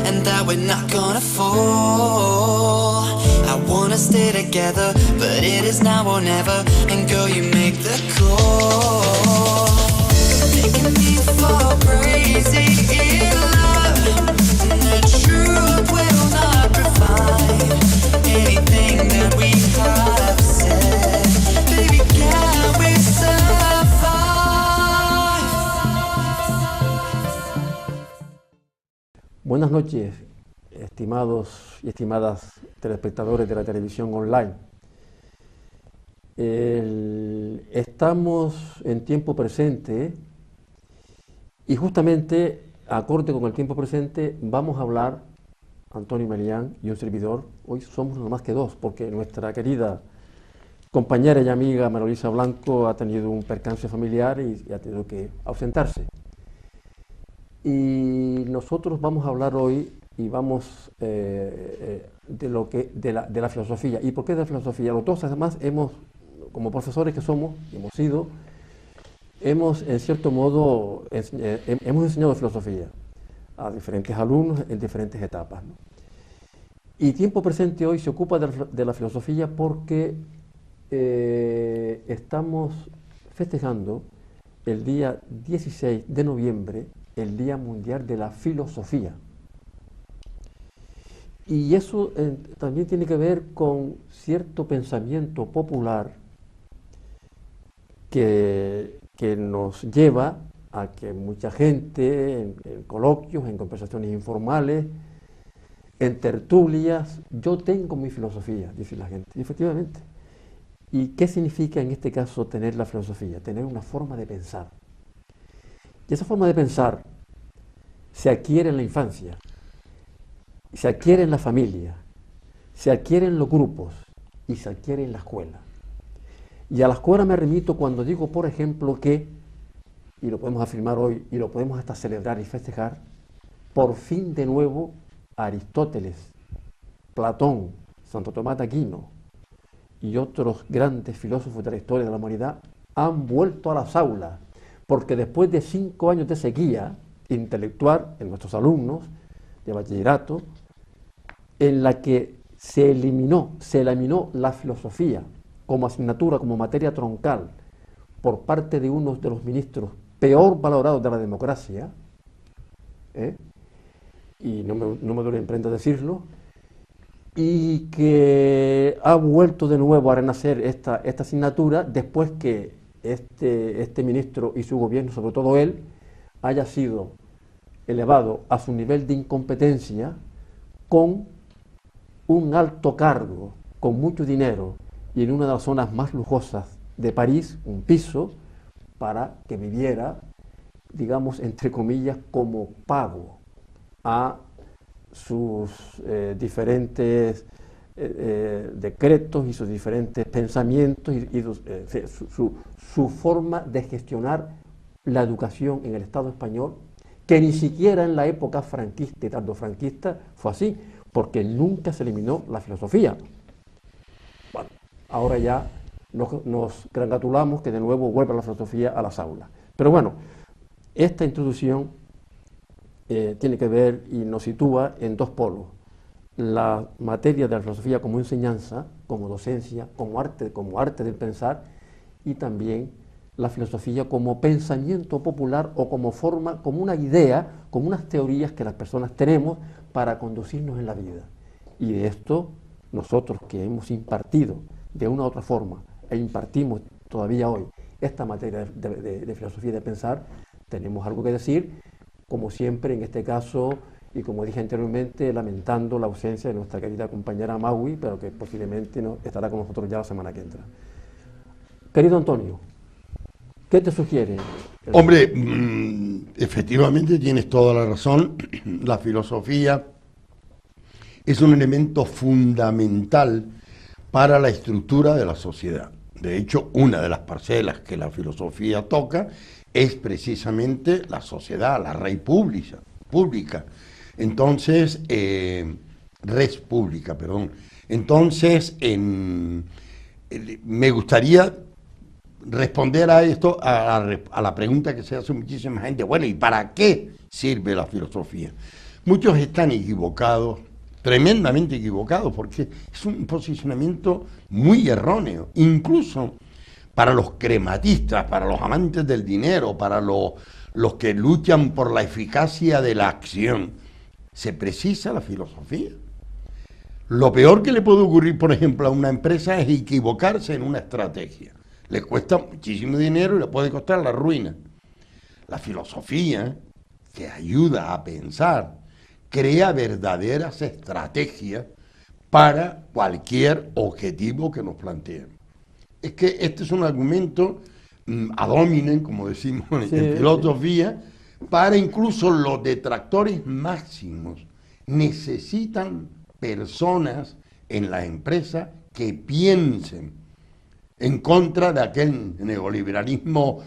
And that we're not gonna fall. I wanna stay together, but it is now or never. And girl, you make the call, making me fall crazy in love. And the truth will not refine anything that we have said. Baby, can we survive? Buenas noches, estimados y estimadas telespectadores de la televisión online. Estamos en tiempo presente y justamente, acorde con el tiempo presente, vamos a hablar, Antonio Melián y un servidor. Hoy somos no más que dos, porque nuestra querida compañera y amiga María Luisa Blanco ha tenido un percance familiar y ha tenido que ausentarse. Y nosotros vamos a hablar hoy y vamos de la filosofía. ¿Y por qué de la filosofía? Los dos además hemos, como profesores que somos, hemos en cierto modo hemos enseñado filosofía a diferentes alumnos en diferentes etapas, ¿no? Y tiempo presente hoy se ocupa de la filosofía porque estamos festejando el día 16 de noviembre, el Día Mundial de la Filosofía. Y eso también tiene que ver con cierto pensamiento popular que nos lleva a que mucha gente en coloquios, en conversaciones informales, en tertulias, yo tengo mi filosofía, dice la gente, y efectivamente. ¿Y qué significa en este caso tener la filosofía? Tener una forma de pensar. Y esa forma de pensar se adquiere en la infancia, se adquiere en la familia, se adquiere en los grupos y se adquiere en la escuela. Y a la escuela me remito cuando digo, por ejemplo, que, y lo podemos afirmar hoy y lo podemos hasta celebrar y festejar, por fin de nuevo Aristóteles, Platón, Santo Tomás de Aquino y otros grandes filósofos de la historia de la humanidad han vuelto a las aulas, porque después de 5 años de sequía intelectual en nuestros alumnos de bachillerato, en la que se eliminó la filosofía como asignatura, como materia troncal, por parte de uno de los ministros peor valorados de la democracia, y no me duele en prenda decirlo, y que ha vuelto de nuevo a renacer esta asignatura después que este ministro y su gobierno, sobre todo él, haya sido elevado a su nivel de incompetencia con un alto cargo, con mucho dinero y en una de las zonas más lujosas de París, un piso, para que viviera, digamos, entre comillas, como pago a sus diferentes decretos y sus diferentes pensamientos y su forma de gestionar la educación en el Estado español, que ni siquiera en la época franquista y tardofranquista fue así, porque nunca se eliminó la filosofía. Bueno, ahora ya nos congratulamos que de nuevo vuelva la filosofía a las aulas. Pero bueno, esta introducción tiene que ver y nos sitúa en dos polos: la materia de la filosofía como enseñanza, como docencia, como arte del pensar, y también la filosofía como pensamiento popular o como forma, como una idea, como unas teorías que las personas tenemos para conducirnos en la vida. Y de esto nosotros que hemos impartido de una u otra forma e impartimos todavía hoy esta materia de filosofía de pensar, tenemos algo que decir, como siempre en este caso, y como dije anteriormente, lamentando la ausencia de nuestra querida compañera Maui, pero que posiblemente no estará con nosotros ya la semana que entra. Querido Antonio, ¿qué te sugiere? Hombre, efectivamente tienes toda la razón. La filosofía es un elemento fundamental para la estructura de la sociedad. De hecho, una de las parcelas que la filosofía toca es precisamente la sociedad, la res pública. Entonces, res pública, perdón. Entonces, me gustaría responder a esto, a la pregunta que se hace muchísima gente. Bueno, ¿y para qué sirve la filosofía? Muchos están equivocados, tremendamente equivocados, porque es un posicionamiento muy erróneo, incluso para los crematistas, para los amantes del dinero, para los que luchan por la eficacia de la acción. Se precisa la filosofía. Lo peor que le puede ocurrir, por ejemplo, a una empresa es equivocarse en una estrategia. Le cuesta muchísimo dinero y le puede costar la ruina. La filosofía, que ayuda a pensar, crea verdaderas estrategias para cualquier objetivo que nos planteen. Es que este es un argumento ad hominem, como decimos en filosofía, para incluso los detractores máximos. Necesitan personas en la empresa que piensen en contra de aquel neoliberalismo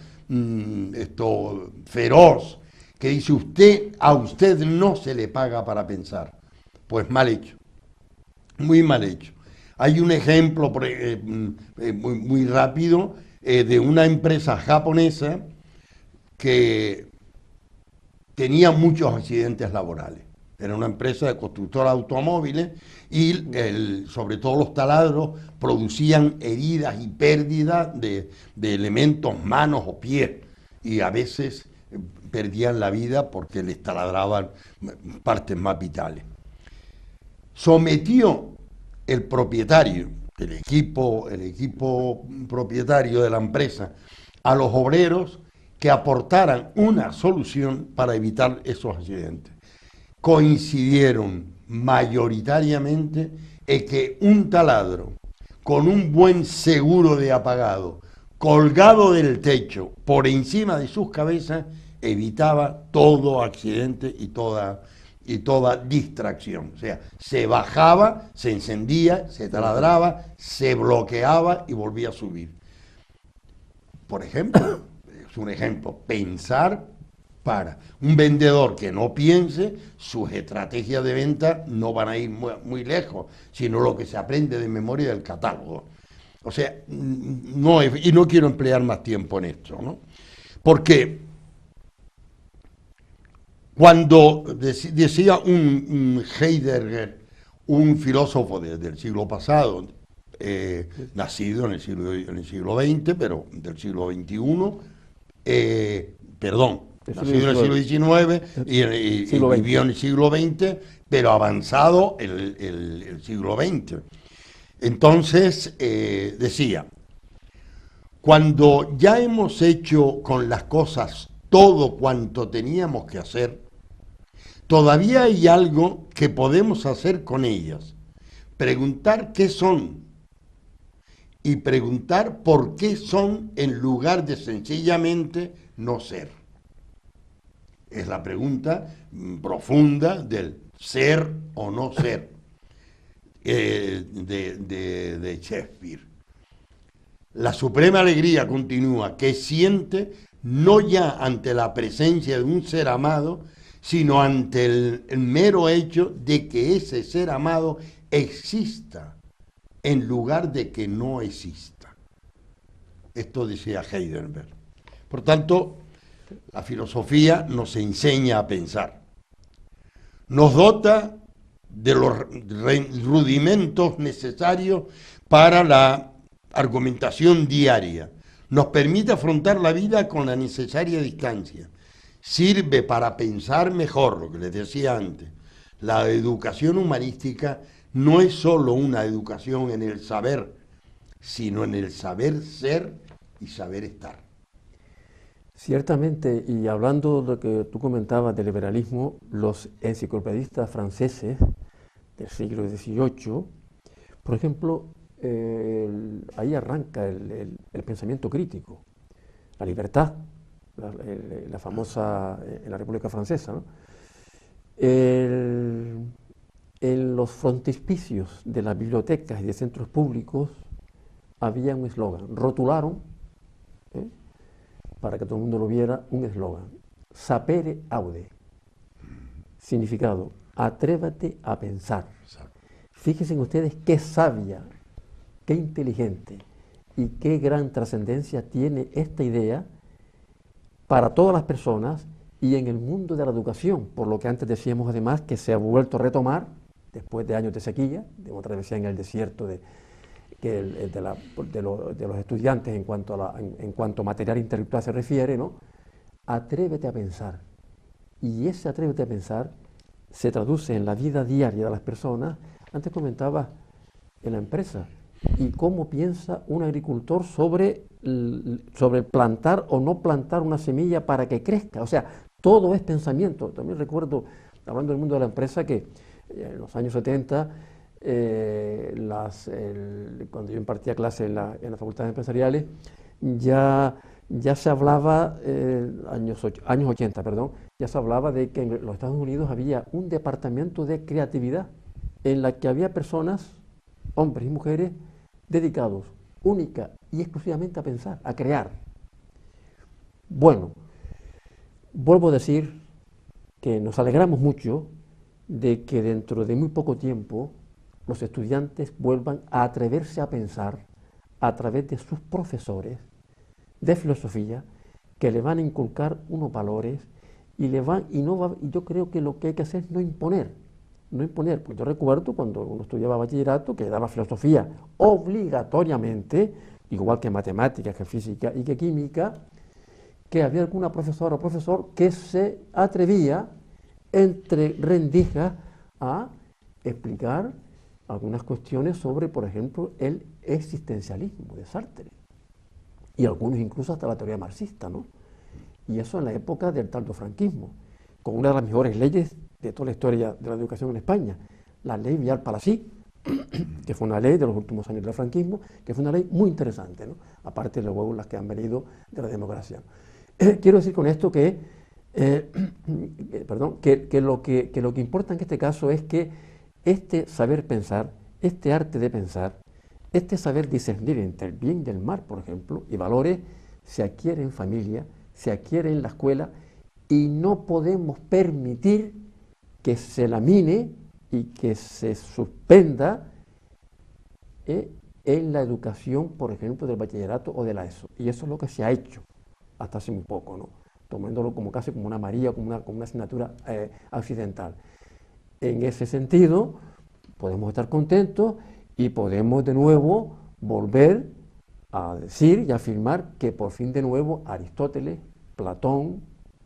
feroz, que dice a usted no se le paga para pensar. Pues mal hecho, muy mal hecho. Hay un ejemplo muy rápido de una empresa japonesa que tenía muchos accidentes laborales. Era una empresa de constructora de automóviles y sobre todo los taladros producían heridas y pérdidas de elementos, manos o pies, y a veces perdían la vida porque les taladraban partes más vitales. Sometió el propietario, el equipo propietario de la empresa, a los obreros que aportaran una solución para evitar esos accidentes. Coincidieron mayoritariamente en que un taladro con un buen seguro de apagado colgado del techo por encima de sus cabezas evitaba todo accidente y toda distracción. O sea, se bajaba, se encendía, se taladraba, se bloqueaba y volvía a subir. Por ejemplo, es un ejemplo, pensar para un vendedor que no piense, sus estrategias de venta no van a ir muy lejos, sino lo que se aprende de memoria del catálogo. O sea, y no quiero emplear más tiempo en esto, ¿no? Porque cuando decía un Heidegger, un filósofo del siglo pasado, nacido en el siglo XX, pero del siglo XXI, nacido en el siglo XIX y vivió en el siglo XX, pero avanzado el siglo XX. Entonces, decía, cuando ya hemos hecho con las cosas todo cuanto teníamos que hacer, todavía hay algo que podemos hacer con ellas. Preguntar qué son y preguntar por qué son en lugar de sencillamente no ser. Es la pregunta profunda del ser o no ser de Shakespeare. La suprema alegría, continúa, que siente no ya ante la presencia de un ser amado, sino ante el mero hecho de que ese ser amado exista en lugar de que no exista. Esto decía Heidegger. Por tanto, la filosofía nos enseña a pensar. Nos dota de los rudimentos necesarios para la argumentación diaria. Nos permite afrontar la vida con la necesaria distancia. Sirve para pensar mejor, lo que les decía antes. La educación humanística no es solo una educación en el saber, sino en el saber ser y saber estar. Ciertamente, y hablando de lo que tú comentabas del liberalismo, los enciclopedistas franceses del siglo XVIII, por ejemplo, ahí arranca el pensamiento crítico, la libertad la famosa, en la República Francesa, ¿no? En los frontispicios de las bibliotecas y de centros públicos había un eslogan, rotularon, ¿eh?, para que todo el mundo lo viera, un eslogan, sapere aude, significado, atrévate a pensar. Fíjense ustedes qué sabia, qué inteligente y qué gran trascendencia tiene esta idea para todas las personas y en el mundo de la educación, por lo que antes decíamos además que se ha vuelto a retomar después de años de sequía, de una travesía en el desierto de los estudiantes en cuanto a material intelectual se refiere, ¿no? Atrévete a pensar. Y ese atrévete a pensar se traduce en la vida diaria de las personas. Antes comentaba en la empresa, y cómo piensa un agricultor sobre plantar o no plantar una semilla para que crezca. O sea, todo es pensamiento. También recuerdo, hablando del mundo de la empresa, que en los años 70, cuando yo impartía clases en las facultades empresariales, ya se hablaba, años 80, perdón, ya se hablaba de que en los Estados Unidos había un departamento de creatividad en la que había personas, hombres y mujeres, dedicados única y exclusivamente a pensar, a crear. Bueno, vuelvo a decir que nos alegramos mucho de que dentro de muy poco tiempo los estudiantes vuelvan a atreverse a pensar a través de sus profesores de filosofía, que le van a inculcar unos valores y yo creo que lo que hay que hacer es no imponer. Pues yo recuerdo cuando uno estudiaba bachillerato que daba filosofía obligatoriamente, igual que matemáticas, que física y que química, que había alguna profesora o profesor que se atrevía entre rendijas a explicar algunas cuestiones sobre, por ejemplo, el existencialismo de Sartre, y algunos incluso hasta la teoría marxista, ¿no? Y eso en la época del tardofranquismo, con una de las mejores leyes de toda la historia de la educación en España, la ley Vial-Palasí, que fue una ley de los últimos años del franquismo, que fue una ley muy interesante, ¿no? Aparte de luego las que han venido de la democracia. Quiero decir con esto que lo que importa en este caso es que este saber pensar, este arte de pensar, este saber discernir entre el bien y el mal, por ejemplo, y valores, se adquiere en familia, se adquiere en la escuela, y no podemos permitir que se lamine y que se suspenda en la educación, por ejemplo, del bachillerato o de la ESO. Y eso es lo que se ha hecho hasta hace muy poco, ¿no? Tomándolo como casi como una María, como una asignatura accidental. En ese sentido, podemos estar contentos y podemos de nuevo volver a decir y afirmar que por fin de nuevo Aristóteles, Platón,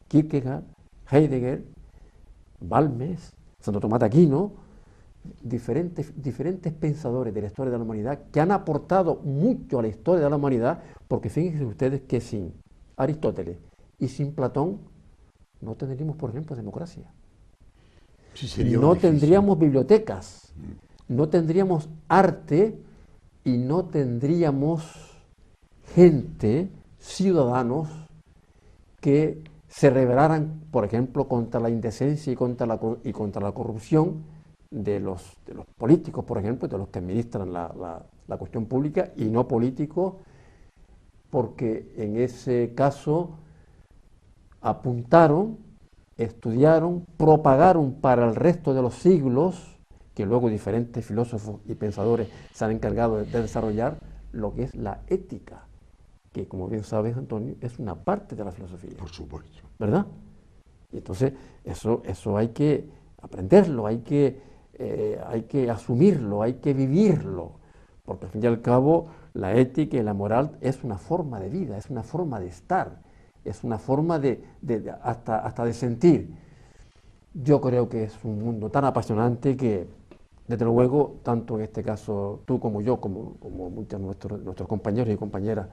Kierkegaard, Heidegger, Balmes, Santo Tomás de Aquino, diferentes pensadores de la historia de la humanidad que han aportado mucho a la historia de la humanidad, porque fíjense ustedes que sin Aristóteles y sin Platón no tendríamos, por ejemplo, democracia. Sí, no tendríamos bibliotecas, no tendríamos arte y no tendríamos gente, ciudadanos, que se rebelaran, por ejemplo, contra la indecencia y contra la corrupción de los políticos, por ejemplo, de los que administran la cuestión pública, y no políticos, porque en ese caso apuntaron, estudiaron, propagaron para el resto de los siglos, que luego diferentes filósofos y pensadores se han encargado de desarrollar, lo que es la ética, que, como bien sabes, Antonio, es una parte de la filosofía. Por supuesto. ¿Verdad? Y entonces eso hay que aprenderlo, hay que asumirlo, hay que vivirlo, porque al fin y al cabo la ética y la moral es una forma de vida, es una forma de estar, es una forma hasta de sentir. Yo creo que es un mundo tan apasionante que, desde luego, tanto en este caso tú como yo, como muchos de nuestros compañeros y compañeras,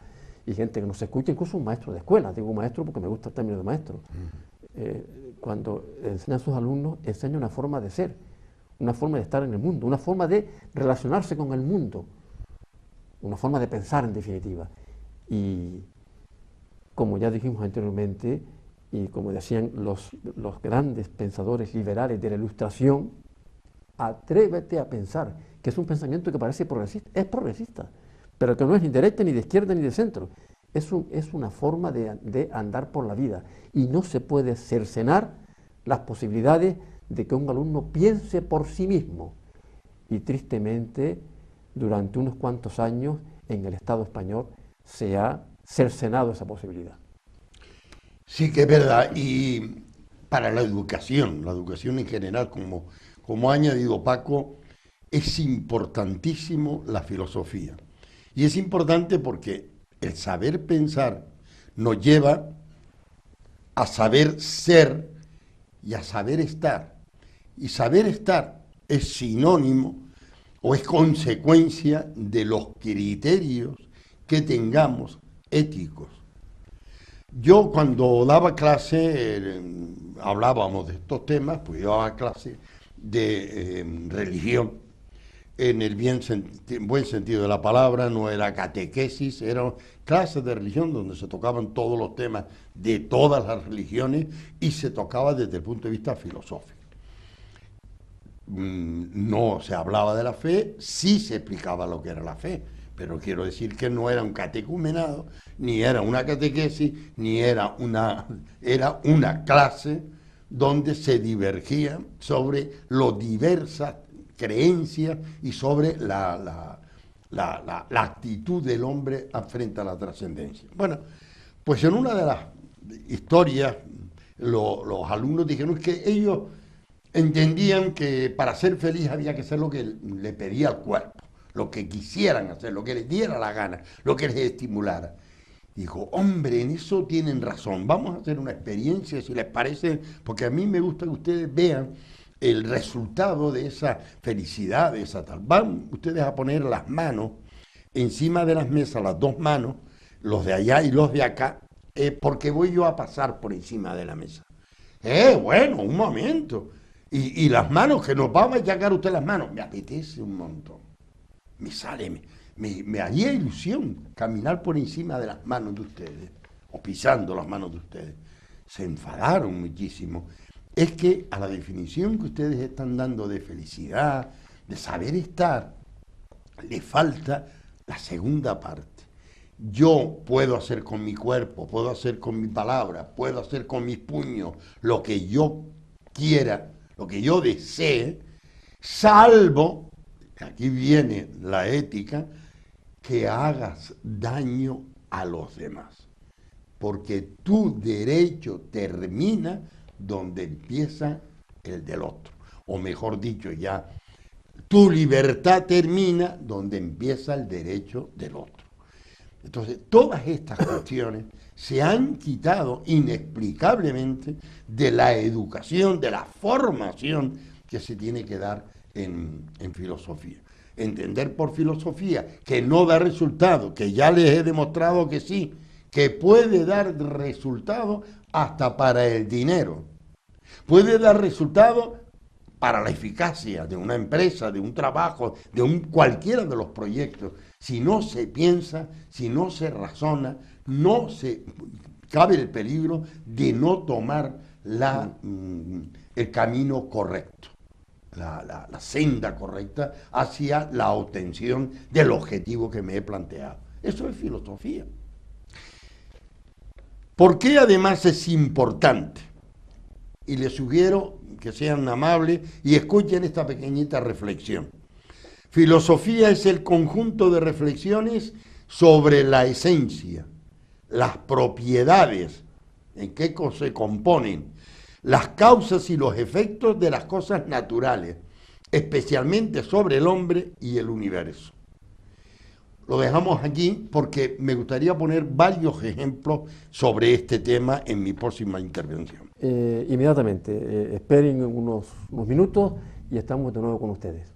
y gente que nos escucha, incluso un maestro de escuela, digo maestro porque me gusta el término de maestro, cuando enseña a sus alumnos, enseña una forma de ser, una forma de estar en el mundo, una forma de relacionarse con el mundo, una forma de pensar en definitiva. Y como ya dijimos anteriormente, y como decían los grandes pensadores liberales de la Ilustración, atrévete a pensar, que es un pensamiento que parece progresista, es progresista, pero que no es ni derecha, ni de izquierda, ni de centro. Es una forma de andar por la vida, y no se puede cercenar las posibilidades de que un alumno piense por sí mismo. Y tristemente, durante unos cuantos años, en el Estado español, se ha cercenado esa posibilidad. Sí que es verdad, y para la educación en general, como ha añadido Paco, es importantísimo la filosofía. Y es importante porque el saber pensar nos lleva a saber ser y a saber estar. Y saber estar es sinónimo o es consecuencia de los criterios que tengamos éticos. Yo cuando daba clase, hablábamos de estos temas, pues yo daba clase de religión, en el buen sentido de la palabra, no era catequesis, eran clases de religión donde se tocaban todos los temas de todas las religiones y se tocaba desde el punto de vista filosófico. No se hablaba de la fe, sí se explicaba lo que era la fe, pero quiero decir que no era un catecumenado, ni era una catequesis, ni era una clase donde se divergía sobre lo diversas creencias y sobre la actitud del hombre frente a la trascendencia. Bueno, pues en una de las historias los alumnos dijeron que ellos entendían que para ser feliz había que hacer lo que le pedía el cuerpo, lo que quisieran hacer, lo que les diera la gana, lo que les estimulara. Dijo, hombre, en eso tienen razón, vamos a hacer una experiencia, si les parece, porque a mí me gusta que ustedes vean el resultado de esa felicidad, de esa tal. Van ustedes a poner las manos encima de las mesas, las dos manos, los de allá y los de acá, porque voy yo a pasar por encima de la mesa. Bueno, un momento. Y las manos, que nos va a machacar usted las manos, me apetece un montón. Me sale, me haría ilusión caminar por encima de las manos de ustedes, o pisando las manos de ustedes. Se enfadaron muchísimo. Es que a la definición que ustedes están dando de felicidad, de saber estar, le falta la segunda parte. Yo puedo hacer con mi cuerpo, puedo hacer con mi palabra, puedo hacer con mis puños lo que yo quiera, lo que yo desee, salvo, aquí viene la ética, que hagas daño a los demás. Porque tu derecho termina donde empieza el del otro. O mejor dicho, ya, tu libertad termina donde empieza el derecho del otro. Entonces, todas estas cuestiones se han quitado inexplicablemente de la educación, de la formación que se tiene que dar en filosofía. Entender por filosofía que no da resultado, que ya les he demostrado que sí, que puede dar resultado hasta para el dinero. Puede dar resultado para la eficacia de una empresa, de un trabajo, de cualquiera de los proyectos. Si no se piensa, si no se razona, cabe el peligro de no tomar el camino correcto, la senda correcta hacia la obtención del objetivo que me he planteado. Eso es filosofía. ¿Por qué además es importante? Y les sugiero que sean amables y escuchen esta pequeñita reflexión. Filosofía es el conjunto de reflexiones sobre la esencia, las propiedades, en qué se componen, las causas y los efectos de las cosas naturales, especialmente sobre el hombre y el universo. Lo dejamos aquí porque me gustaría poner varios ejemplos sobre este tema en mi próxima intervención. Inmediatamente, esperen unos minutos y estamos de nuevo con ustedes.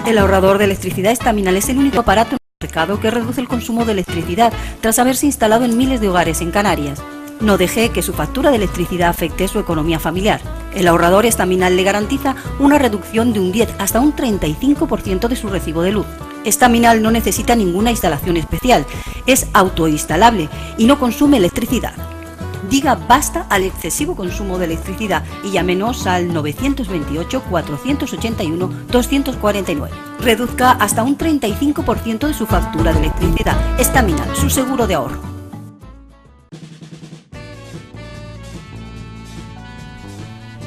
El ahorrador de electricidad Estaminal es el único aparato en el mercado que reduce el consumo de electricidad tras haberse instalado en miles de hogares en Canarias. No deje que su factura de electricidad afecte su economía familiar. El ahorrador estaminal le garantiza una reducción de un 10 hasta un 35% de su recibo de luz. Estaminal no necesita ninguna instalación especial, es autoinstalable y no consume electricidad. Diga basta al excesivo consumo de electricidad y llámenos al 928 481 249. Reduzca hasta un 35% de su factura de electricidad. Estaminal, su seguro de ahorro.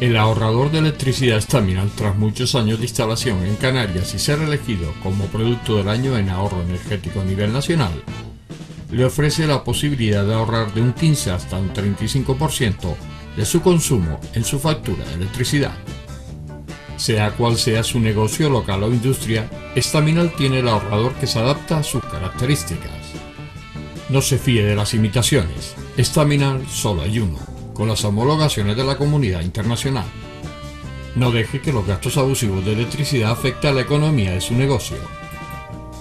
El ahorrador de electricidad Estaminal, tras muchos años de instalación en Canarias y ser elegido como producto del año en ahorro energético a nivel nacional, le ofrece la posibilidad de ahorrar de un 15 hasta un 35% de su consumo en su factura de electricidad. Sea cual sea su negocio local o industria, Estaminal tiene el ahorrador que se adapta a sus características. No se fíe de las imitaciones, Estaminal solo hay uno, con las homologaciones de la comunidad internacional. No deje que los gastos abusivos de electricidad afecten a la economía de su negocio.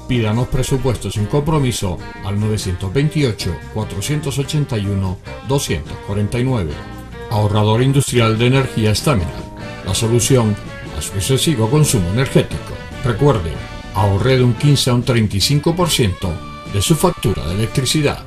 Pídanos presupuestos sin compromiso al 928-481-249. Ahorrador industrial de energía Estaminal, la solución a su excesivo consumo energético. Recuerde, ahorre de un 15 a un 35% de su factura de electricidad.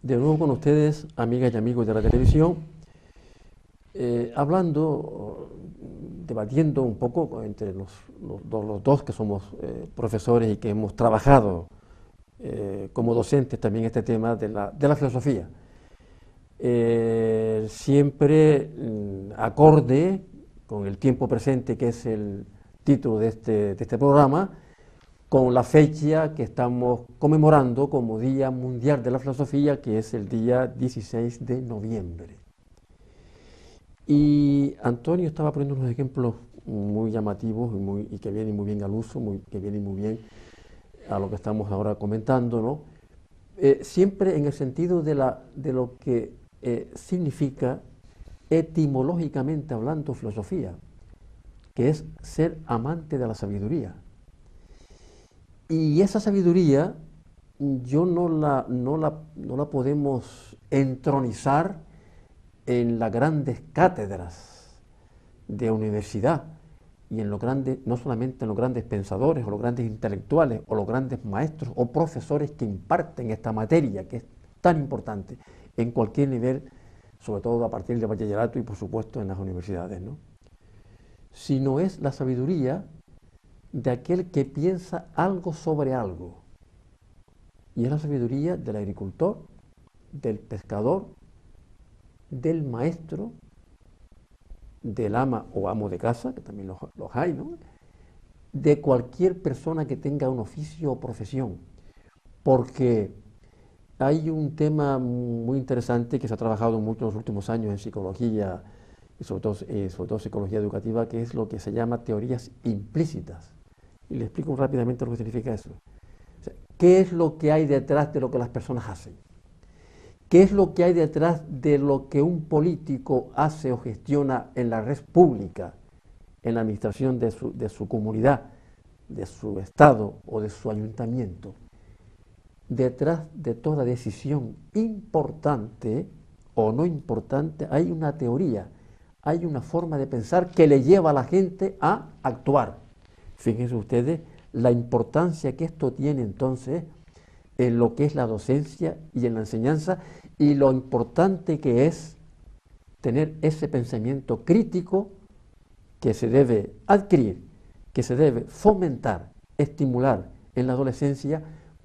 De nuevo con ustedes, amigas y amigos de la televisión, debatiendo un poco entre los dos que somos profesores y que hemos trabajado como docentes también este tema de la filosofía. Siempre acorde con el tiempo presente, que es el título de este programa, con la fecha que estamos conmemorando como Día Mundial de la Filosofía, que es el día 16 de noviembre. Y Antonio estaba poniendo unos ejemplos muy llamativos y que vienen muy bien al uso, que vienen muy bien a lo que estamos ahora comentando, ¿no? Siempre en el sentido de lo que significa etimológicamente hablando filosofía, que es ser amante de la sabiduría. Y esa sabiduría no la podemos entronizar en las grandes cátedras de universidad y no solamente en los grandes pensadores o los grandes intelectuales o los grandes maestros o profesores que imparten esta materia que es tan importante en cualquier nivel, sobre todo a partir del bachillerato y por supuesto en las universidades, ¿no? Sino es la sabiduría de aquel que piensa algo sobre algo. Y es la sabiduría del agricultor, del pescador, del maestro, del ama o amo de casa, que también los hay, ¿no? De cualquier persona que tenga un oficio o profesión. Porque hay un tema muy interesante que se ha trabajado mucho en los últimos años en psicología, y sobre todo psicología educativa, que es lo que se llama teorías implícitas. Y le explico rápidamente lo que significa eso. O sea, ¿qué es lo que hay detrás de lo que las personas hacen? ¿Qué es lo que hay detrás de lo que un político hace o gestiona en la red pública, en la administración de su comunidad, de su estado o de su ayuntamiento? Detrás de toda decisión importante o no importante hay una teoría, hay una forma de pensar que le lleva a la gente a actuar. Fíjense ustedes la importancia que esto tiene entonces en lo que es la docencia y en la enseñanza y lo importante que es tener ese pensamiento crítico que se debe adquirir, que se debe fomentar, estimular en la adolescencia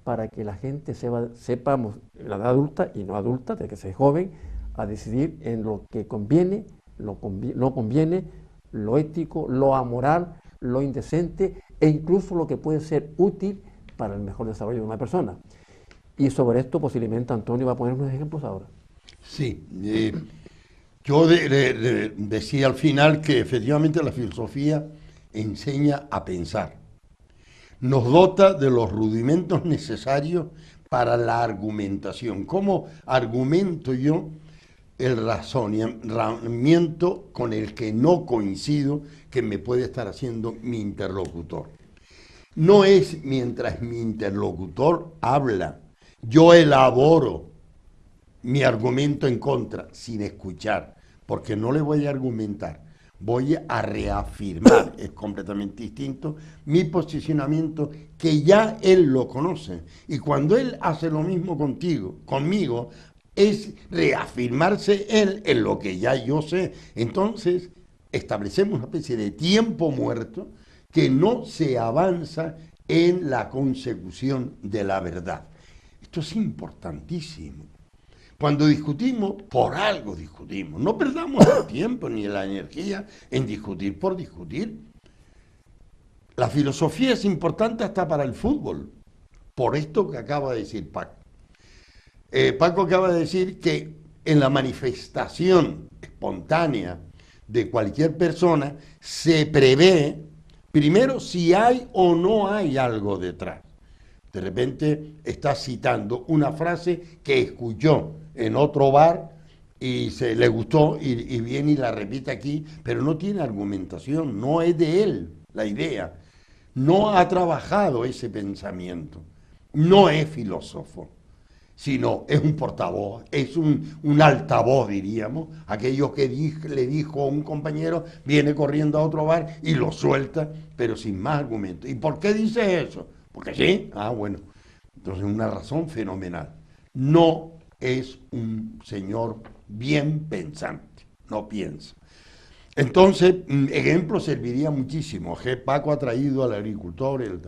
para que la gente sepamos, la edad adulta y no adulta, de que sea joven, a decidir en lo que conviene, no conviene, lo ético, lo amoral, lo indecente e incluso lo que puede ser útil para el mejor desarrollo de una persona. Y sobre esto posiblemente Antonio va a poner unos ejemplos ahora. Sí, yo decía al final que efectivamente la filosofía enseña a pensar. Nos dota de los rudimentos necesarios para la argumentación. ¿Cómo argumento yo el razonamiento con el que no coincido que me puede estar haciendo mi interlocutor? No es mientras mi interlocutor habla, yo elaboro mi argumento en contra sin escuchar, porque no le voy a argumentar, voy a reafirmar, es completamente distinto, mi posicionamiento que ya él lo conoce. Y cuando él hace lo mismo conmigo, es reafirmarse él en lo que ya yo sé. Entonces, establecemos una especie de tiempo muerto que no se avanza en la consecución de la verdad. Esto es importantísimo. Cuando discutimos, por algo discutimos. No perdamos el tiempo ni la energía en discutir por discutir. La filosofía es importante hasta para el fútbol, por esto que acaba de decir Paco. Paco acaba de decir que en la manifestación espontánea de cualquier persona se prevé, primero, si hay o no hay algo detrás. De repente está citando una frase que escuchó en otro bar y le gustó y viene y la repite aquí, pero no tiene argumentación, no es de él la idea, no ha trabajado ese pensamiento, no es filósofo, sino es un portavoz, es un altavoz, diríamos, aquello que le dijo a un compañero, viene corriendo a otro bar y lo suelta, pero sin más argumento. ¿Y por qué dice eso? Porque sí, bueno, entonces una razón fenomenal. No es un señor bien pensante, no piensa. Entonces, ejemplo serviría muchísimo. Paco ha traído al agricultor.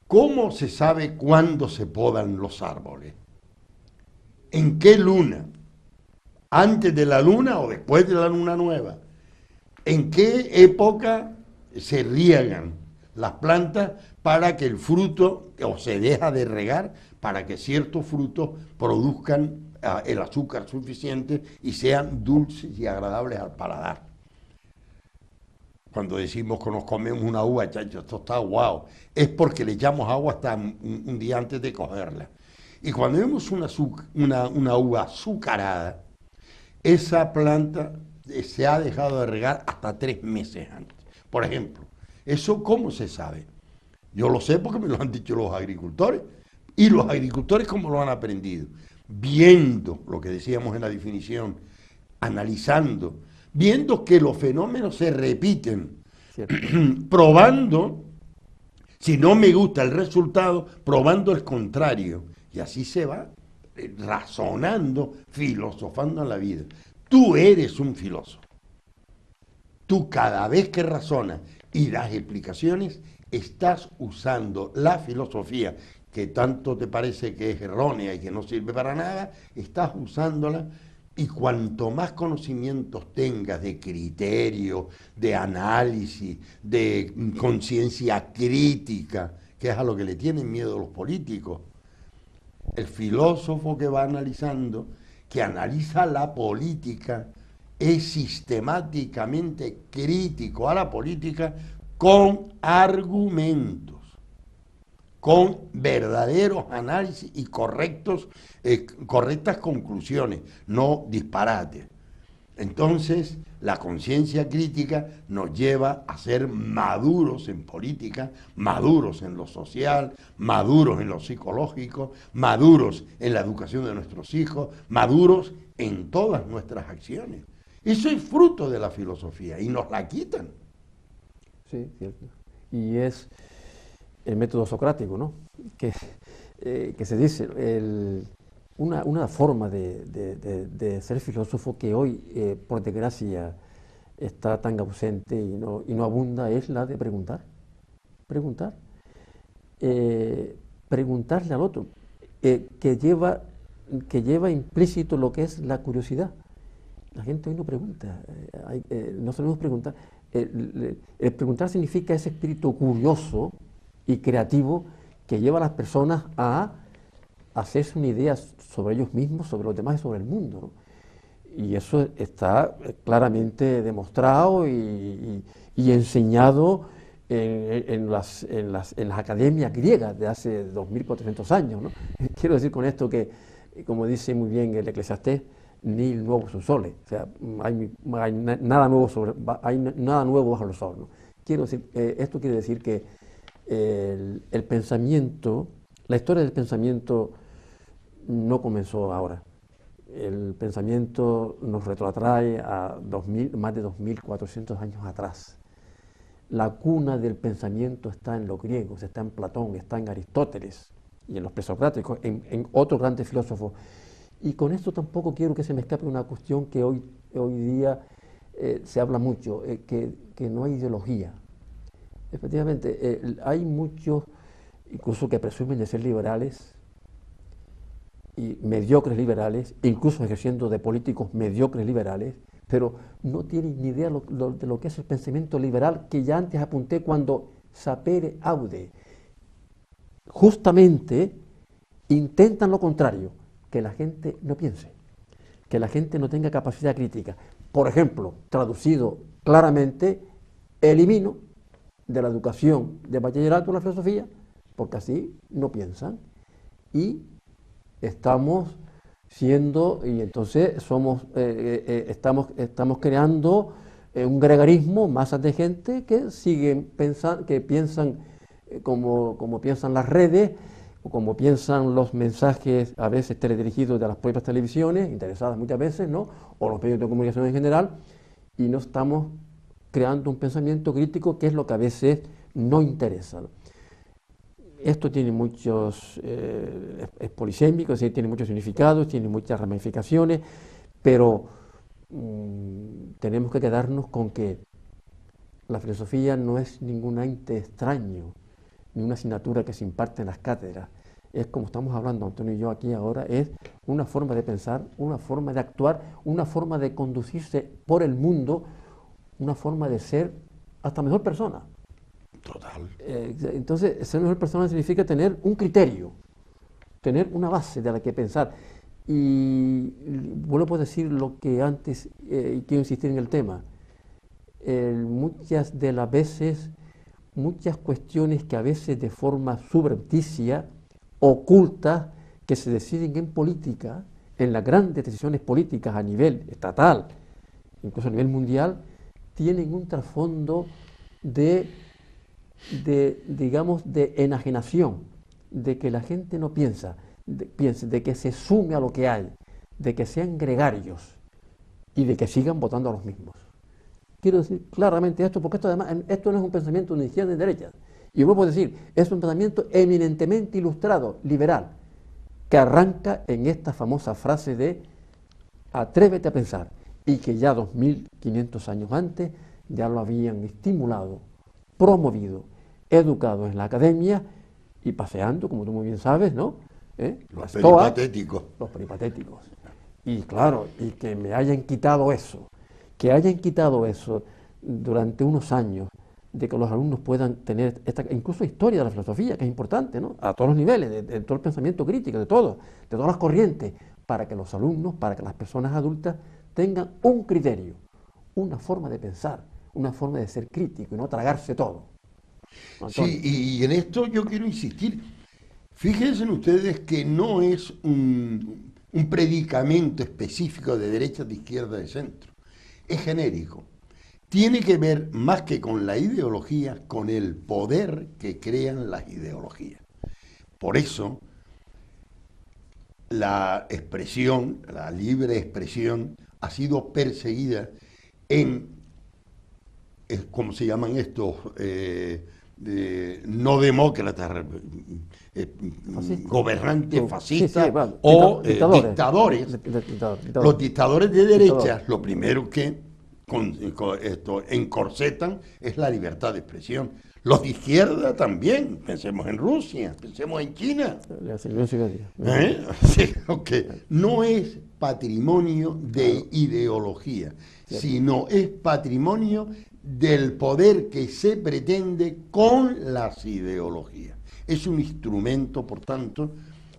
¿Cómo se sabe cuándo se podan los árboles? ¿En qué luna? ¿Antes de la luna o después de la luna nueva? ¿En qué época se riegan las plantas para que el fruto, o se deja de regar, para que ciertos frutos produzcan el azúcar suficiente y sean dulces y agradables al paladar? Cuando decimos que nos comemos una uva, chacho, esto está guau, es porque le echamos agua hasta un día antes de cogerla. Y cuando vemos una uva azucarada, esa planta se ha dejado de regar hasta 3 meses antes. Por ejemplo, ¿eso cómo se sabe? Yo lo sé porque me lo han dicho los agricultores. ¿Y los agricultores cómo lo han aprendido? Viendo lo que decíamos en la definición, analizando, viendo que los fenómenos se repiten, probando, si no me gusta el resultado, probando el contrario. Y así se va razonando, filosofando en la vida. Tú eres un filósofo. Tú cada vez que razonas y das explicaciones, estás usando la filosofía, que tanto te parece que es errónea y que no sirve para nada, estás usándola, y cuanto más conocimientos tengas de criterio, de análisis, de conciencia crítica, que es a lo que le tienen miedo los políticos, el filósofo que va analizando, que analiza la política, es sistemáticamente crítico a la política con argumentos, con verdaderos análisis y correctas conclusiones, no disparates. Entonces, la conciencia crítica nos lleva a ser maduros en política, maduros en lo social, maduros en lo psicológico, maduros en la educación de nuestros hijos, maduros en todas nuestras acciones. Eso es fruto de la filosofía y nos la quitan. Sí, cierto. Y es el método socrático, ¿no? Que se dice, una forma de ser filósofo que hoy, por desgracia, está tan ausente y no abunda, es la de preguntar. Preguntar preguntarle al otro, que lleva implícito lo que es la curiosidad. La gente hoy no pregunta, no sabemos preguntar. El preguntar significa ese espíritu curioso y creativo que lleva a las personas a hacerse una idea sobre ellos mismos, sobre los demás y sobre el mundo, ¿no? Y eso está claramente demostrado y enseñado en las academias griegas de hace 2400 años, ¿no? Quiero decir con esto que, como dice muy bien el Eclesiastés, nihil nuevo sub sole, o sea, hay nada nuevo bajo el sol, ¿no? Quiero decir, esto quiere decir que el pensamiento, la historia del pensamiento no comenzó ahora. El pensamiento nos retrotrae a más de 2400 años atrás. La cuna del pensamiento está en los griegos, está en Platón, está en Aristóteles y en los presocráticos, en otros grandes filósofos. Y con esto tampoco quiero que se me escape una cuestión que hoy día se habla mucho, que no hay ideología. Efectivamente, hay muchos, incluso que presumen de ser liberales, y mediocres liberales, incluso ejerciendo de políticos mediocres liberales, pero no tienen ni idea de lo que es el pensamiento liberal, que ya antes apunté cuando sapere aude. Justamente intentan lo contrario, que la gente no piense, que la gente no tenga capacidad crítica. Por ejemplo, traducido claramente, elimino de la educación de bachillerato la filosofía, porque así no piensan, y estamos siendo, y entonces estamos creando un gregarismo, masas de gente que siguen pensando, que piensan como piensan las redes, o como piensan los mensajes a veces teledirigidos de las propias televisiones, interesadas muchas veces, ¿no? O los medios de comunicación en general, y no estamos creando un pensamiento crítico, que es lo que a veces no interesa, ¿no? Esto tiene muchos, es polisémico, es decir, tiene muchos significados, tiene muchas ramificaciones, pero tenemos que quedarnos con que la filosofía no es ningún ente extraño, ni una asignatura que se imparte en las cátedras. Es, como estamos hablando Antonio y yo aquí ahora, es una forma de pensar, una forma de actuar, una forma de conducirse por el mundo, una forma de ser hasta mejor persona. Total. Entonces, ser mejor persona significa tener un criterio, tener una base de la que pensar. Y vuelvo a decir lo que antes, y quiero insistir en el tema. Muchas de las veces, muchas cuestiones que a veces de forma subrepticia, ocultas, que se deciden en política, en las grandes decisiones políticas a nivel estatal, incluso a nivel mundial, tienen un trasfondo digamos, de enajenación, de que la gente no piense, de que se sume a lo que hay, de que sean gregarios y de que sigan votando a los mismos. Quiero decir claramente esto, porque esto no es un pensamiento de izquierda ni de derecha. Y vuelvo a decir, es un pensamiento eminentemente ilustrado, liberal, que arranca en esta famosa frase de atrévete a pensar, y que ya 2500 años antes ya lo habían estimulado, promovido, educado en la academia y paseando, como tú muy bien sabes, ¿no? Los peripatéticos. Los peripatéticos. Y claro, y que me hayan quitado eso, que hayan quitado eso durante unos años, de que los alumnos puedan tener esta, incluso historia de la filosofía, que es importante, ¿no? A todos los niveles, de todo el pensamiento crítico, de todas las corrientes, para que los alumnos, para que las personas adultas tengan un criterio, una forma de pensar, una forma de ser crítico y no tragarse todo. Antonio. Sí, y en esto yo quiero insistir. Fíjense ustedes que no es un predicamento específico de derecha, de izquierda, de centro. Es genérico. Tiene que ver más que con la ideología, con el poder que crean las ideologías. Por eso, la expresión, la libre expresión, ha sido perseguida en, ¿cómo se llaman estos? No demócratas, gobernantes fascistas, bueno, o dictadores. dictadores. Dictadores. Los dictadores de derecha, lo primero que encorsetan es la libertad de expresión. Los de izquierda también, pensemos en Rusia, pensemos en China. Sí, okay. No es patrimonio de ideología, sino es patrimonio del poder que se pretende con las ideologías. Es un instrumento, por tanto,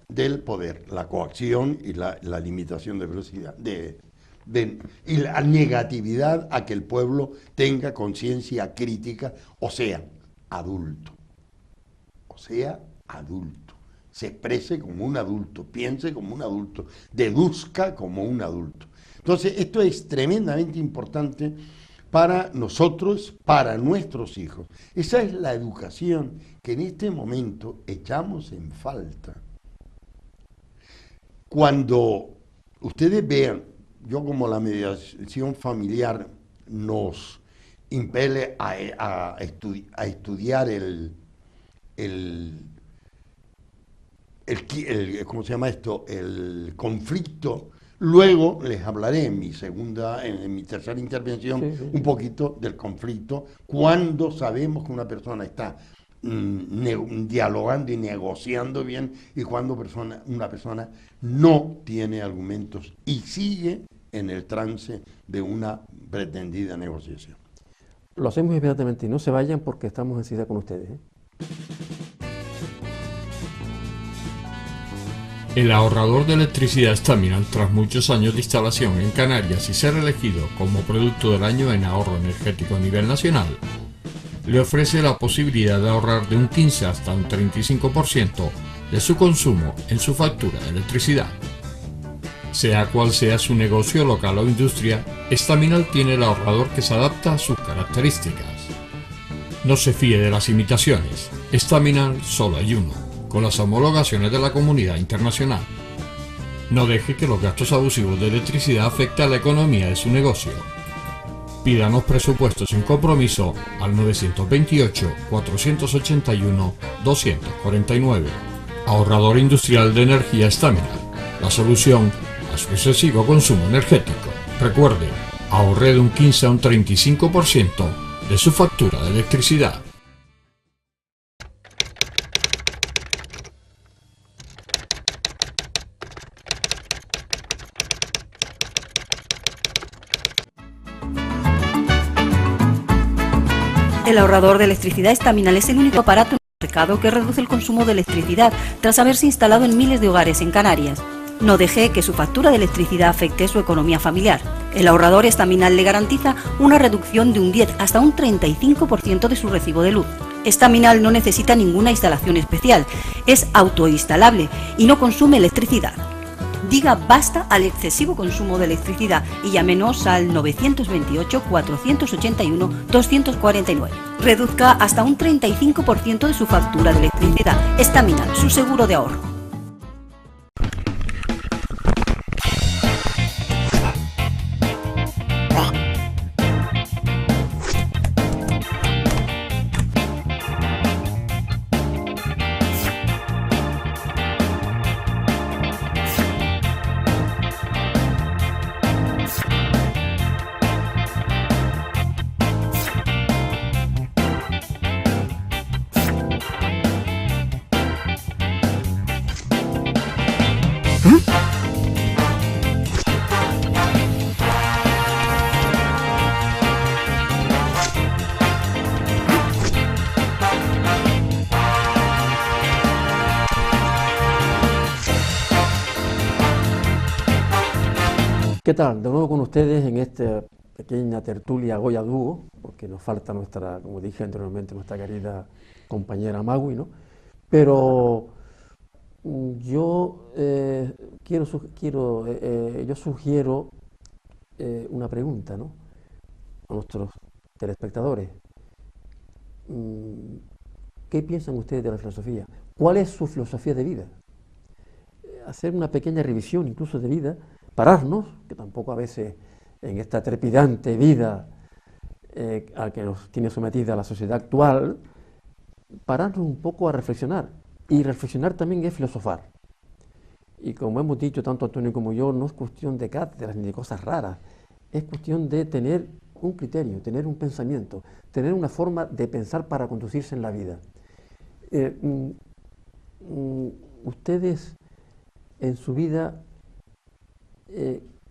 del poder, la coacción y la limitación de velocidad, y la negatividad a que el pueblo tenga conciencia crítica, o sea, adulto. Se exprese como un adulto, piense como un adulto, deduzca como un adulto. Entonces, esto es tremendamente importante para nosotros, para nuestros hijos. Esa es la educación que en este momento echamos en falta. Cuando ustedes vean, yo como la mediación familiar nos impele a estudiar ¿cómo se llama esto? El conflicto. Luego les hablaré en mi tercera intervención un poquito del conflicto, cuando sabemos que una persona está dialogando y negociando bien y cuando una persona no tiene argumentos y sigue en el trance de una pretendida negociación. Lo hacemos inmediatamente y no se vayan porque estamos enseguida con ustedes. El ahorrador de electricidad Staminal, tras muchos años de instalación en Canarias y ser elegido como producto del año en ahorro energético a nivel nacional, le ofrece la posibilidad de ahorrar de un 15 hasta un 35% de su consumo en su factura de electricidad. Sea cual sea su negocio local o industria, Staminal tiene el ahorrador que se adapta a sus características. No se fíe de las imitaciones, Staminal solo hay uno, con las homologaciones de la comunidad internacional. No deje que los gastos abusivos de electricidad afecten a la economía de su negocio. Pídanos presupuestos sin compromiso al 928-481-249. Ahorrador industrial de energía Staminal, la solución a su excesivo consumo energético. Recuerde, ahorre de un 15 a un 35% de su factura de electricidad. El ahorrador de electricidad Staminal es el único aparato en el mercado que reduce el consumo de electricidad tras haberse instalado en miles de hogares en Canarias. No deje que su factura de electricidad afecte su economía familiar. El ahorrador Staminal le garantiza una reducción de un 10 hasta un 35% de su recibo de luz. Staminal no necesita ninguna instalación especial, es autoinstalable y no consume electricidad. Diga basta al excesivo consumo de electricidad y llámenos al 928-481-249. Reduzca hasta un 35% de su factura de electricidad. Staminal, su seguro de ahorro. ¿Qué tal? De nuevo con ustedes en esta pequeña tertulia Goya Dúo, porque nos falta nuestra, como dije anteriormente, nuestra querida compañera Magui, ¿no? Pero yo sugiero una pregunta, ¿no?, a nuestros telespectadores. ¿Qué piensan ustedes de la filosofía? ¿Cuál es su filosofía de vida? Hacer una pequeña revisión incluso de vida, pararnos, que tampoco a veces en esta trepidante vida a que nos tiene sometida la sociedad actual, pararnos un poco a reflexionar. Y reflexionar también es filosofar. Y como hemos dicho tanto Antonio como yo, no es cuestión de cátedras ni de cosas raras, es cuestión de tener un criterio, tener un pensamiento, tener una forma de pensar para conducirse en la vida. Ustedes en su vida,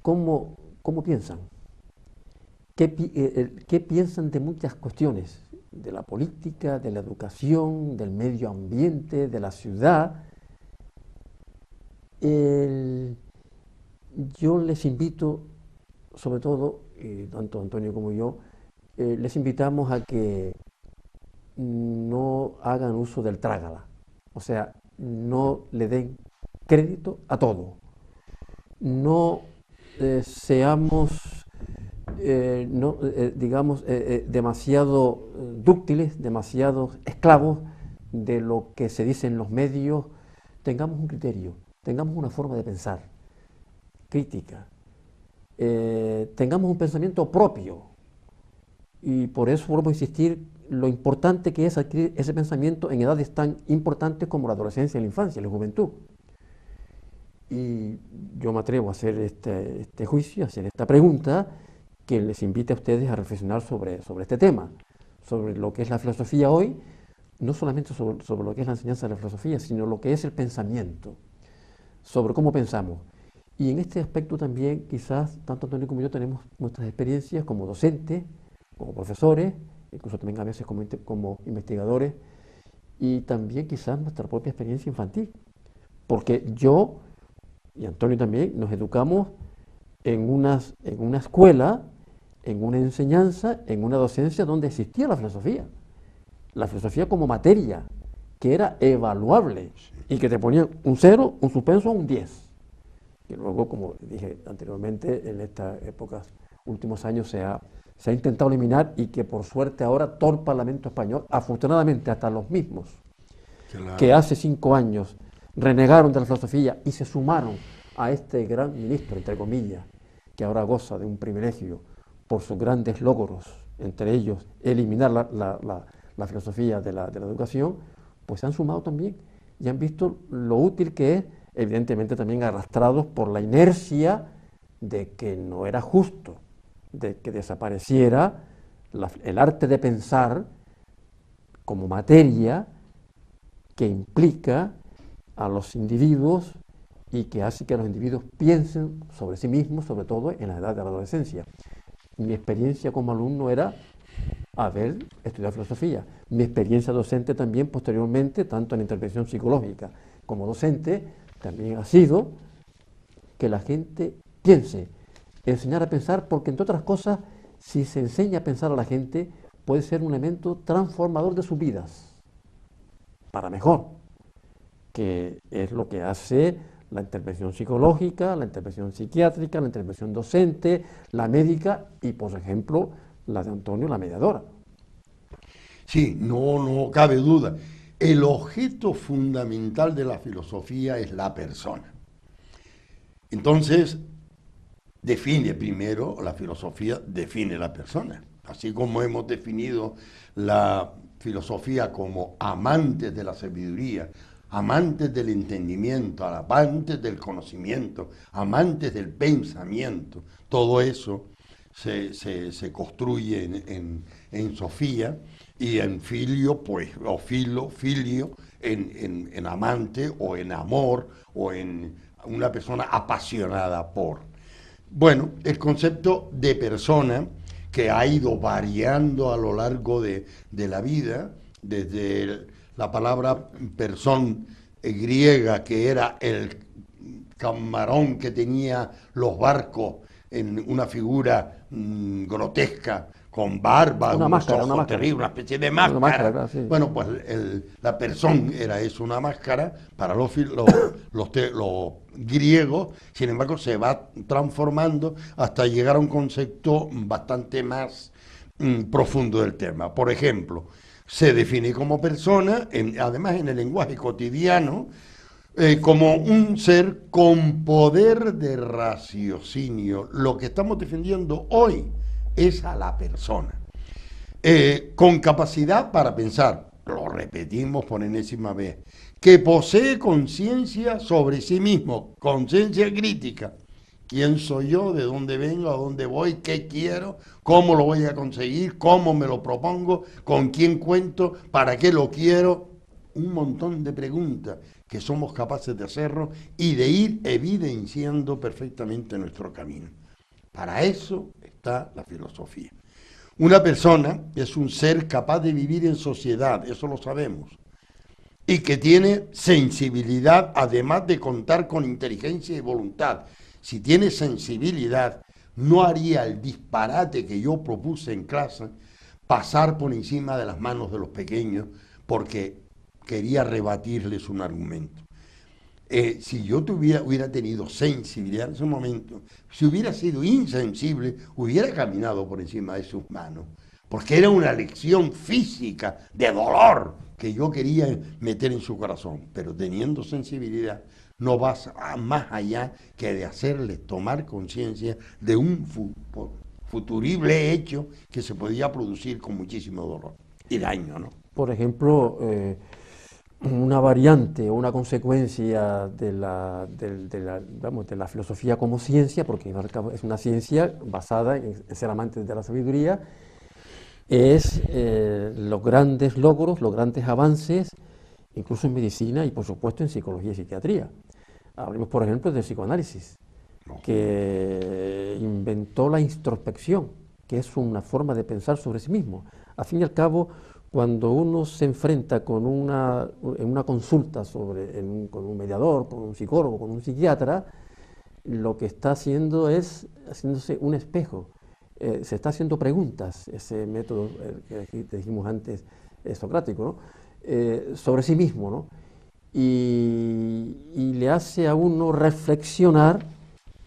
¿cómo piensan? ¿Qué piensan de muchas cuestiones? De la política, de la educación, del medio ambiente, de la ciudad. Yo les invito, sobre todo, tanto Antonio como yo, les invitamos a que no hagan uso del trágala. O sea, no le den crédito a todo. No seamos demasiado dúctiles, demasiado esclavos de lo que se dice en los medios. Tengamos un criterio, tengamos una forma de pensar crítica, tengamos un pensamiento propio, y por eso vuelvo a insistir lo importante que es adquirir ese pensamiento en edades tan importantes como la adolescencia, la infancia, la juventud. Y yo me atrevo a hacer este juicio, a hacer esta pregunta, que les invite a ustedes a reflexionar sobre este tema, sobre lo que es la filosofía hoy, no solamente sobre lo que es la enseñanza de la filosofía, sino lo que es el pensamiento, sobre cómo pensamos. Y en este aspecto también, quizás, tanto Antonio como yo tenemos nuestras experiencias como docentes, como profesores, incluso también a veces como investigadores, y también quizás nuestra propia experiencia infantil. Porque yo y Antonio también nos educamos en una escuela, en una enseñanza, en una docencia donde existía la filosofía como materia, que era evaluable y que te ponía un 0, un suspenso o un 10. Y luego, como dije anteriormente, en estas épocas, últimos años, se ha intentado eliminar, y que por suerte ahora todo el Parlamento español, afortunadamente hasta los mismos, claro, que hace 5 años renegaron de la filosofía y se sumaron a este gran ministro, entre comillas, que ahora goza de un privilegio por sus grandes logros, entre ellos eliminar la filosofía de la educación, pues se han sumado también y han visto lo útil que es, evidentemente también arrastrados por la inercia de que no era justo, de que desapareciera el arte de pensar como materia que implica a los individuos y que hace que los individuos piensen sobre sí mismos, sobre todo en la edad de la adolescencia. Mi experiencia como alumno era haber estudiado filosofía. Mi experiencia docente también posteriormente, tanto en intervención psicológica como docente, también ha sido que la gente piense, enseñar a pensar, porque entre otras cosas, si se enseña a pensar a la gente, puede ser un elemento transformador de sus vidas, para mejor, que es lo que hace la intervención psicológica, la intervención psiquiátrica, la intervención docente, la médica y, por ejemplo, la de Antonio, la mediadora. Sí, no cabe duda. El objeto fundamental de la filosofía es la persona. Entonces, la filosofía define la persona. Así como hemos definido la filosofía como amantes de la sabiduría, amantes del entendimiento, amantes del conocimiento, amantes del pensamiento, todo eso se construye en Sofía, y en filio, pues, o filio, en amante o en amor o en una persona apasionada por. Bueno, el concepto de persona, que ha ido variando a lo largo de la vida, desde la palabra persón griega, que era el camarón que tenía los barcos en una figura grotesca, con barba, unos ojos terribles, una especie de máscara. Sí. Bueno, pues la persona era eso, una máscara para los griegos. Sin embargo, se va transformando hasta llegar a un concepto bastante más profundo del tema. Por ejemplo, se define como persona, además en el lenguaje cotidiano, como un ser con poder de raciocinio. Lo que estamos defendiendo hoy es a la persona, con capacidad para pensar, lo repetimos por enésima vez, que posee conciencia sobre sí mismo, conciencia crítica, quién soy yo, de dónde vengo, a dónde voy, qué quiero, cómo lo voy a conseguir, cómo me lo propongo, con quién cuento, para qué lo quiero. Un montón de preguntas que somos capaces de hacernos y de ir evidenciando perfectamente nuestro camino. Para eso está la filosofía. Una persona es un ser capaz de vivir en sociedad, eso lo sabemos, y que tiene sensibilidad, además de contar con inteligencia y voluntad. Si tiene sensibilidad, no haría el disparate que yo propuse en clase, pasar por encima de las manos de los pequeños, porque quería rebatirles un argumento. Si yo hubiera tenido sensibilidad en ese momento, si hubiera sido insensible, hubiera caminado por encima de sus manos, porque era una lección física de dolor que yo quería meter en su corazón, pero teniendo sensibilidad no vas más allá que de hacerles tomar conciencia de un futurible hecho que se podía producir con muchísimo dolor y daño, ¿no? Por ejemplo, una variante o una consecuencia de la filosofía como ciencia, porque es una ciencia basada en ser amantes de la sabiduría, es los grandes logros, los grandes avances, incluso en medicina y por supuesto en psicología y psiquiatría. Hablemos, por ejemplo, del psicoanálisis, que inventó la introspección, que es una forma de pensar sobre sí mismo. Al fin y al cabo, cuando uno se enfrenta en una consulta con un mediador, con un psicólogo, con un psiquiatra, lo que está haciendo es haciéndose un espejo. Se está haciendo preguntas, ese método que dijimos antes, socrático, ¿no? Sobre sí mismo, ¿no? Y le hace a uno reflexionar,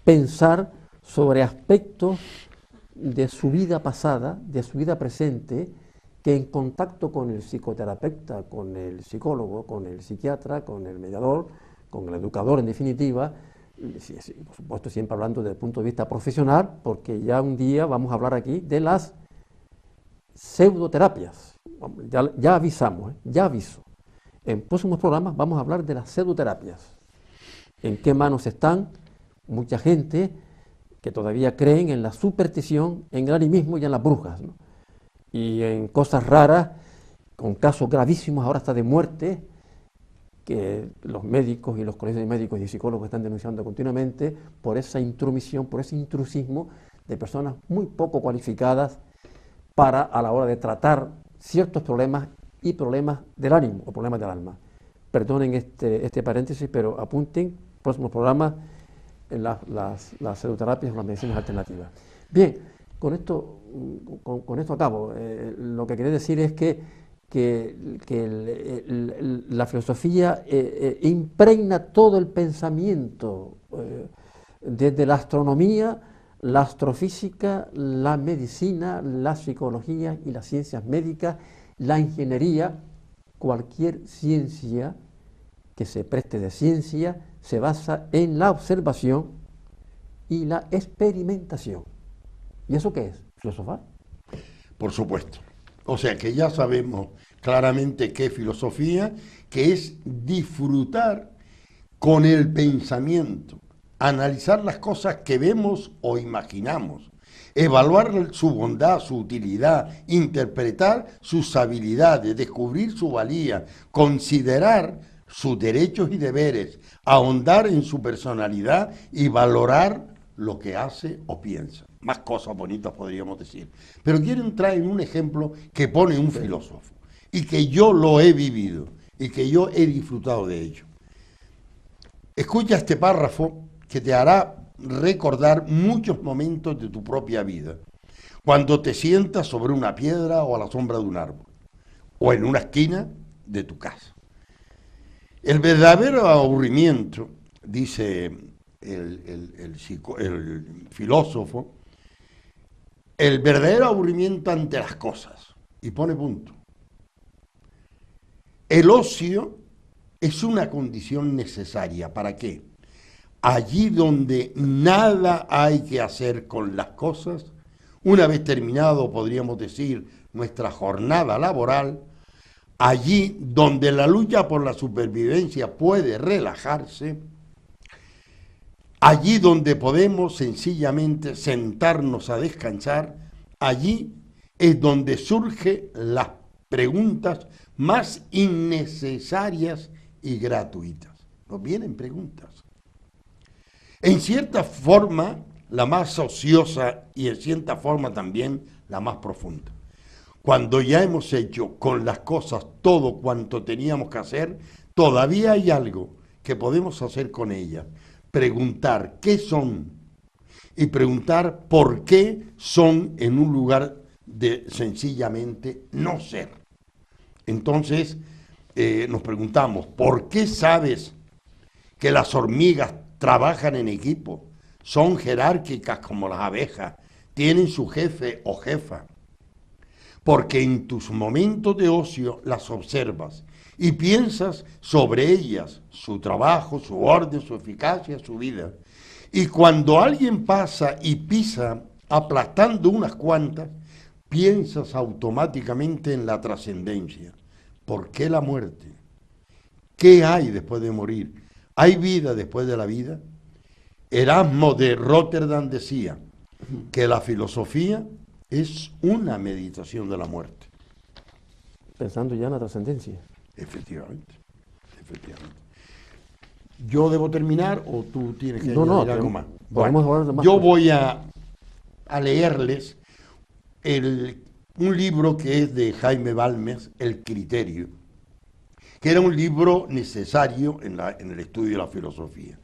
pensar sobre aspectos de su vida pasada, de su vida presente, que en contacto con el psicoterapeuta, con el psicólogo, con el psiquiatra, con el mediador, con el educador en definitiva, por supuesto siempre hablando desde el punto de vista profesional, porque ya un día vamos a hablar aquí de las pseudoterapias. Ya avisamos, ya aviso. En próximos programas vamos a hablar de las pseudoterapias. ¿En qué manos están? Mucha gente que todavía creen en la superstición, en el animismo y en las brujas, ¿no? Y en cosas raras, con casos gravísimos ahora hasta de muerte, que los médicos y los colegios de médicos y psicólogos están denunciando continuamente por esa intromisión, por ese intrusismo de personas muy poco cualificadas a la hora de tratar ciertos problemas y problemas del ánimo o problemas del alma. Perdonen este paréntesis, pero apunten próximos programas en las pseudoterapias o las medicinas alternativas. Bien, con esto acabo. Lo que quería decir es que la filosofía impregna todo el pensamiento, desde la astronomía, la astrofísica, la medicina, la psicología y las ciencias médicas, la ingeniería. Cualquier ciencia que se preste de ciencia se basa en la observación y la experimentación. ¿Y eso qué es? ¿Filosofar? Por supuesto. O sea que ya sabemos claramente qué es filosofía, que es disfrutar con el pensamiento, analizar las cosas que vemos o imaginamos, evaluar su bondad, su utilidad, interpretar sus habilidades, descubrir su valía, considerar sus derechos y deberes, ahondar en su personalidad y valorar lo que hace o piensa. Más cosas bonitas podríamos decir. Pero quiero entrar en un ejemplo que pone un filósofo y que yo lo he vivido y que yo he disfrutado de ello. Escucha este párrafo que te hará recordar muchos momentos de tu propia vida, cuando te sientas sobre una piedra o a la sombra de un árbol, o en una esquina de tu casa. El verdadero aburrimiento, dice el filósofo, el verdadero aburrimiento ante las cosas, y pone punto. El ocio es una condición necesaria. ¿Para qué? Allí donde nada hay que hacer con las cosas, una vez terminado, podríamos decir, nuestra jornada laboral, allí donde la lucha por la supervivencia puede relajarse, allí donde podemos sencillamente sentarnos a descansar, allí es donde surgen las preguntas más innecesarias y gratuitas. Nos vienen preguntas. En cierta forma, la más ociosa y en cierta forma también la más profunda. Cuando ya hemos hecho con las cosas todo cuanto teníamos que hacer, todavía hay algo que podemos hacer con ellas. Preguntar qué son y preguntar por qué son en un lugar de sencillamente no ser. Entonces nos preguntamos, ¿por qué sabes que las hormigas trabajan en equipo? Son jerárquicas como las abejas, tienen su jefe o jefa. Porque en tus momentos de ocio las observas y piensas sobre ellas, su trabajo, su orden, su eficacia, su vida. Y cuando alguien pasa y pisa aplastando unas cuantas, piensas automáticamente en la trascendencia. ¿Por qué la muerte? ¿Qué hay después de morir? ¿Hay vida después de la vida? Erasmo de Rotterdam decía que la filosofía es una meditación de la muerte. Pensando ya en la trascendencia. Efectivamente, efectivamente. ¿Yo debo terminar o tú tienes que No, añadir algo más? Podemos hablar de más yo cosas. voy a leerles un libro que es de Jaime Balmes, El Criterio, que era un libro necesario en el estudio de la filosofía.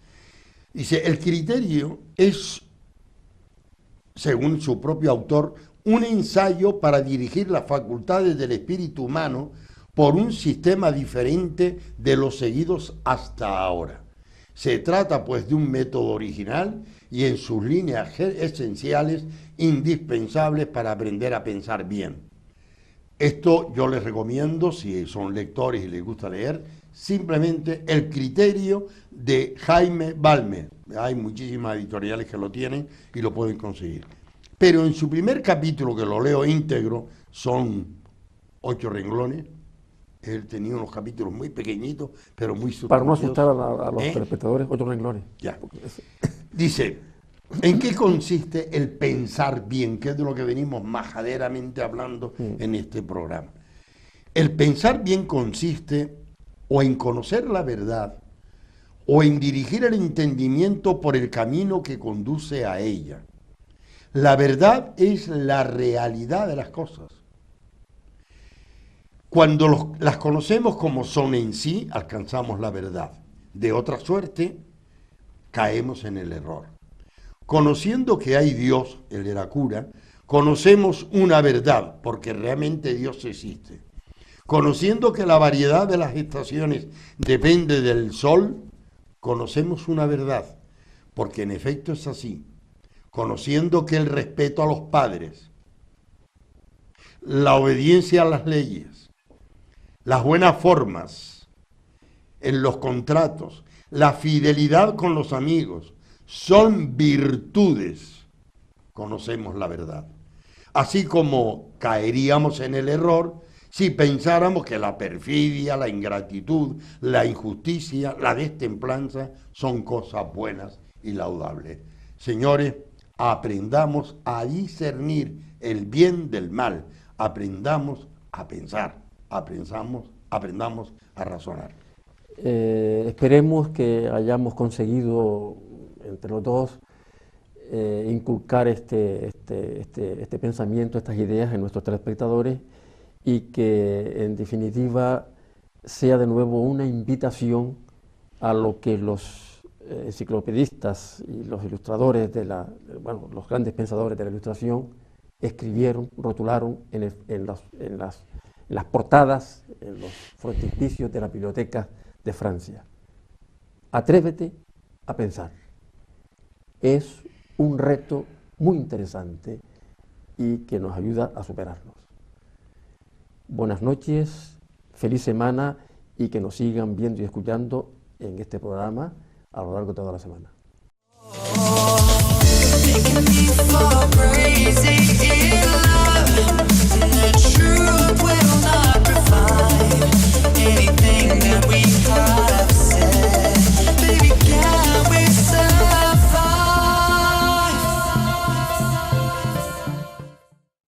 Dice, el criterio es, según su propio autor, un ensayo para dirigir las facultades del espíritu humano por un sistema diferente de los seguidos hasta ahora. Se trata pues de un método original y en sus líneas esenciales indispensables para aprender a pensar bien. Esto yo les recomiendo, si son lectores y les gusta leer, simplemente El Criterio de Jaime Balmes. Hay muchísimas editoriales que lo tienen y lo pueden conseguir. Pero en su primer capítulo, que lo leo íntegro, son 8 renglones. Él tenía unos capítulos muy pequeñitos, pero muy sustanciosos. Para no asustar a los telespectadores, 8 renglones. Ya. Dice, ¿en qué consiste el pensar bien? Que es de lo que venimos majaderamente hablando en este programa. El pensar bien consiste o en conocer la verdad, o en dirigir el entendimiento por el camino que conduce a ella. La verdad es la realidad de las cosas. Cuando las conocemos como son en sí, alcanzamos la verdad. De otra suerte, caemos en el error. Conociendo que hay Dios, él era cura, conocemos una verdad, porque realmente Dios existe. Conociendo que la variedad de las estaciones depende del sol, conocemos una verdad, porque en efecto es así. Conociendo que el respeto a los padres, la obediencia a las leyes, las buenas formas en los contratos, la fidelidad con los amigos, son virtudes, conocemos la verdad. Así como caeríamos en el error si pensáramos que la perfidia, la ingratitud, la injusticia, la destemplanza son cosas buenas y laudables. Señores, aprendamos a discernir el bien del mal, aprendamos a pensar, aprendamos a razonar. Esperemos que hayamos conseguido entre los dos inculcar este pensamiento, estas ideas en nuestros telespectadores y que en definitiva sea de nuevo una invitación a lo que los enciclopedistas y los ilustradores los grandes pensadores de la ilustración escribieron, rotularon en las portadas, en los frontispicios de la biblioteca de Francia. Atrévete a pensar. Es un reto muy interesante y que nos ayuda a superarnos. Buenas noches, feliz semana y que nos sigan viendo y escuchando en este programa a lo largo de toda la semana. Making me fall crazy in love.